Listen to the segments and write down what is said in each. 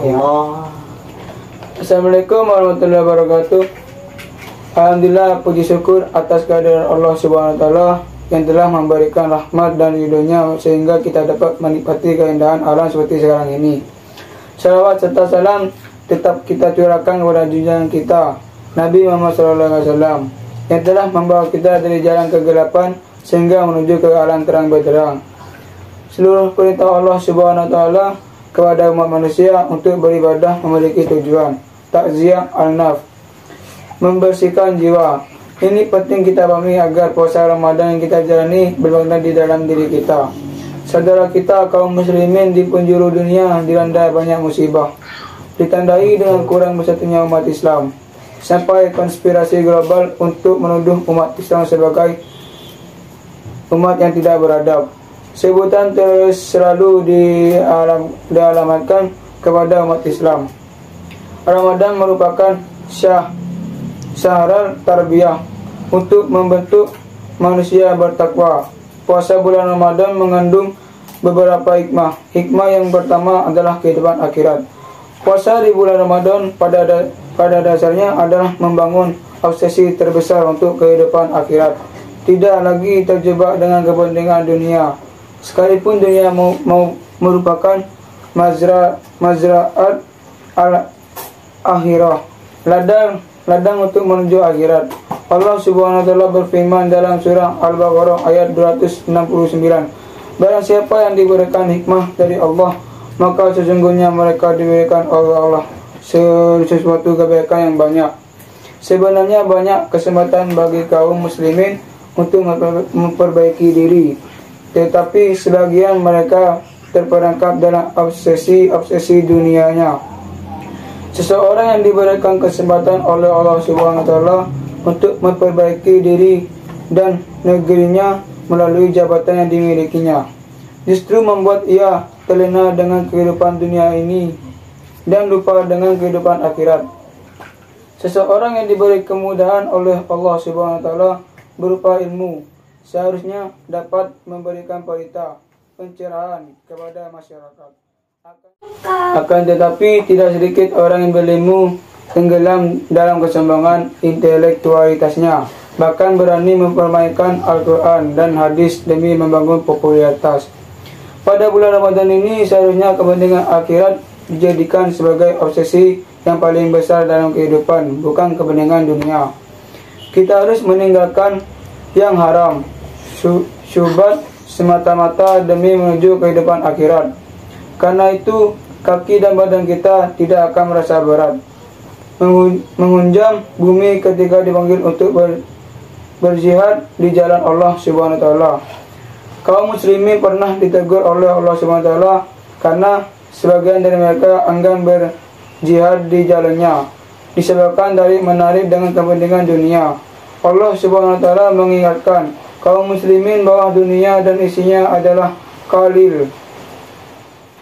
Allah. Assalamualaikum warahmatullahi wabarakatuh. Alhamdulillah, puji syukur atas kehadiran Allah Subhanahu wa taala yang telah memberikan rahmat dan ridhonya sehingga kita dapat menikmati keindahan alam seperti sekarang ini. Salawat serta salam tetap kita curahkan kepada junjungan kita Nabi Muhammad SAW yang telah membawa kita dari jalan kegelapan sehingga menuju ke alam terang benderang. Seluruh perintah Allah Subhanahu wa taala kepada umat manusia untuk beribadah memiliki tujuan takziah al-nafs, membersihkan jiwa. Ini penting kita pahami agar puasa Ramadan yang kita jalani bermakna di dalam diri kita. Saudara kita kaum muslimin di penjuru dunia dilanda banyak musibah, ditandai dengan kurang bersatunya umat Islam, sampai konspirasi global untuk menuduh umat Islam sebagai umat yang tidak beradab. Sebutan terus selalu dialamatkan kepada umat Islam. Ramadan merupakan syahrul tarbiyah untuk membentuk manusia bertakwa. Puasa bulan Ramadan mengandung beberapa hikmah. Hikmah yang pertama adalah kehidupan akhirat. Puasa di bulan Ramadan pada dasarnya adalah membangun obsesi terbesar untuk kehidupan akhirat. Tidak lagi terjebak dengan kepentingan dunia. Sekalipun dunia mau merupakan mazra'at al-akhirah, ladang untuk menuju akhirat. Allah Subhanahu wa taala berfirman dalam surah Al-Baqarah ayat 269, barang siapa yang diberikan hikmah dari Allah, maka sesungguhnya mereka diberikan oleh Allah sesuatu kebaikan yang banyak. Sebenarnya banyak kesempatan bagi kaum muslimin untuk memperbaiki diri, tetapi sebagian mereka terperangkap dalam obsesi dunianya. Seseorang yang diberikan kesempatan oleh Allah Subhanahu wa taala untuk memperbaiki diri dan negerinya melalui jabatan yang dimilikinya, justru membuat ia terlena dengan kehidupan dunia ini dan lupa dengan kehidupan akhirat. Seseorang yang diberi kemudahan oleh Allah Subhanahu wa taala berupa ilmu seharusnya dapat memberikan pelita pencerahan kepada masyarakat. Akan tetapi tidak sedikit orang yang berilmu tenggelam dalam kesombongan intelektualitasnya, bahkan berani mempermainkan Al-Quran dan hadis demi membangun popularitas. Pada bulan Ramadan ini seharusnya kepentingan akhirat dijadikan sebagai obsesi yang paling besar dalam kehidupan, bukan kepentingan dunia. Kita harus meninggalkan yang haram, syubhat semata-mata demi menuju kehidupan akhirat. Karena itu kaki dan badan kita tidak akan merasa berat mengunjam bumi ketika dipanggil untuk berjihad di jalan Allah Subhanahu wa taala. Kaum muslimin pernah ditegur oleh Allah Subhanahu wa taala karena sebagian dari mereka enggan berjihad di jalannya disebabkan dari menarik dengan kepentingan dunia. Allah Subhanahu wa taala mengingatkan kaum muslimin bahwa dunia dan isinya adalah qalil,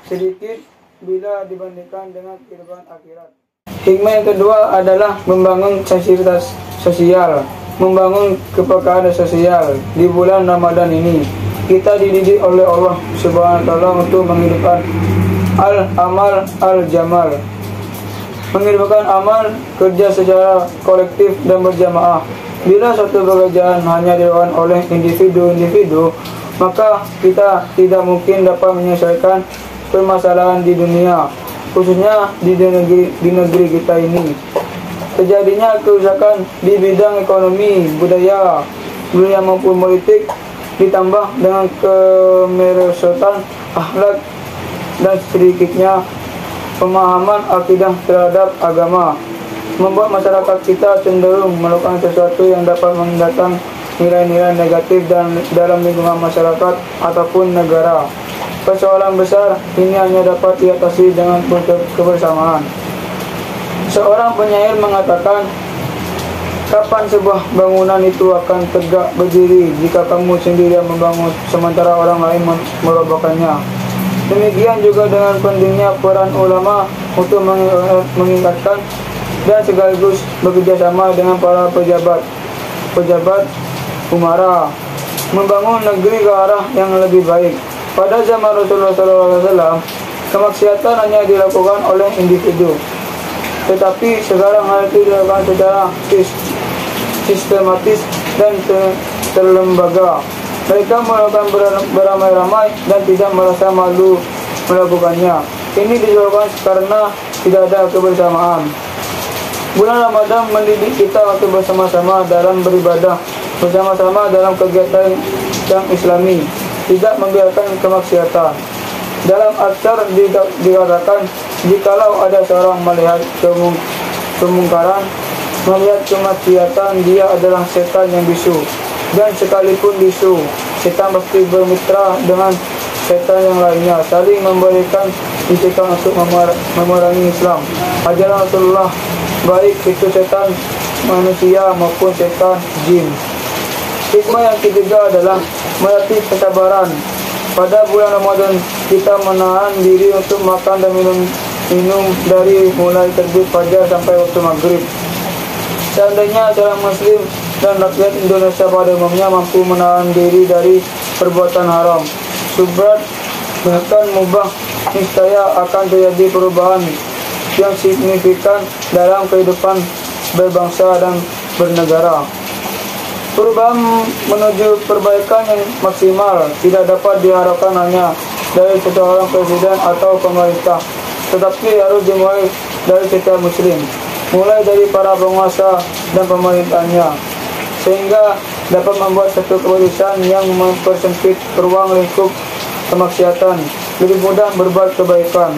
sedikit bila dibandingkan dengan kehidupan akhirat. Hikmah yang kedua adalah membangun sensitivitas sosial, membangun kepekaan sosial. Di bulan Ramadan ini kita dididik oleh Allah Subhanahu wa taala untuk menghidupkan al-amal al-jamal, menghidupkan amal kerja secara kolektif dan berjamaah. Bila suatu pekerjaan hanya dilakukan oleh individu-individu, maka kita tidak mungkin dapat menyelesaikan permasalahan di dunia, khususnya di negeri kita ini. Terjadinya kerusakan di bidang ekonomi, budaya maupun politik, ditambah dengan kemerosotan akhlak dan sedikitnya pemahaman akidah terhadap agama, membuat masyarakat kita cenderung melakukan sesuatu yang dapat mendatang nilai-nilai negatif dalam lingkungan masyarakat ataupun negara. Persoalan besar ini hanya dapat diatasi dengan kebersamaan. Seorang penyair mengatakan, kapan sebuah bangunan itu akan tegak berdiri jika kamu sendiri yang membangun sementara orang lain merobohkannya. Demikian juga dengan pentingnya peran ulama untuk mengingatkan dan sekaligus bekerja sama dengan para pejabat umara membangun negeri ke arah yang lebih baik. Pada zaman Rasulullah SAW, Kemaksiatan hanya dilakukan oleh individu, tetapi sekarang hal itu dilakukan secara sistematis dan terlembaga. Mereka melakukan beramai-ramai dan tidak merasa malu melakukannya. Ini disebabkan karena tidak ada kebersamaan. Bulan Ramadan mendidik kita untuk bersama-sama dalam beribadah, bersama-sama dalam kegiatan yang islami, tidak membiarkan kemaksiatan. Dalam Atsar dikatakan, jikalau ada seorang melihat kemungkaran, melihat kemaksiatan, dia adalah setan yang bisu. Dan sekalipun bisu, setan pasti bermitra dengan setan yang lainnya, saling memberikan bisikan untuk memerangi Islam. Ajaran Rasulullah, baik itu setan manusia maupun setan jin. Hikmah yang ketiga adalah melatih kesabaran. Pada bulan Ramadan kita menahan diri untuk makan dan minum dari mulai terbit fajar sampai waktu maghrib. Seandainya seorang muslim dan rakyat Indonesia pada umumnya mampu menahan diri dari perbuatan haram, subhat, bahkan mubah, niscaya akan terjadi perubahan yang signifikan dalam kehidupan berbangsa dan bernegara. Perubahan menuju perbaikan yang maksimal tidak dapat diharapkan hanya dari seorang presiden atau pemerintah, tetapi harus dimulai dari setiap muslim, mulai dari para penguasa dan pemerintahnya, sehingga dapat membuat satu keputusan yang mempersempit ruang lingkup kemaksiatan, lebih mudah berbuat kebaikan.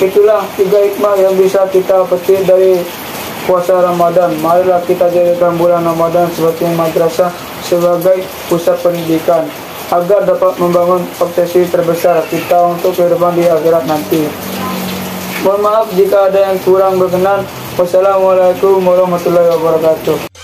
Itulah 3 hikmah yang bisa kita petik dari puasa Ramadan. Marilah kita jadikan bulan Ramadan sebagai madrasah, sebagai pusat pendidikan, agar dapat membangun obsesi terbesar kita untuk kehidupan di akhirat nanti. Mohon maaf jika ada yang kurang berkenan. Wassalamualaikum warahmatullahi wabarakatuh.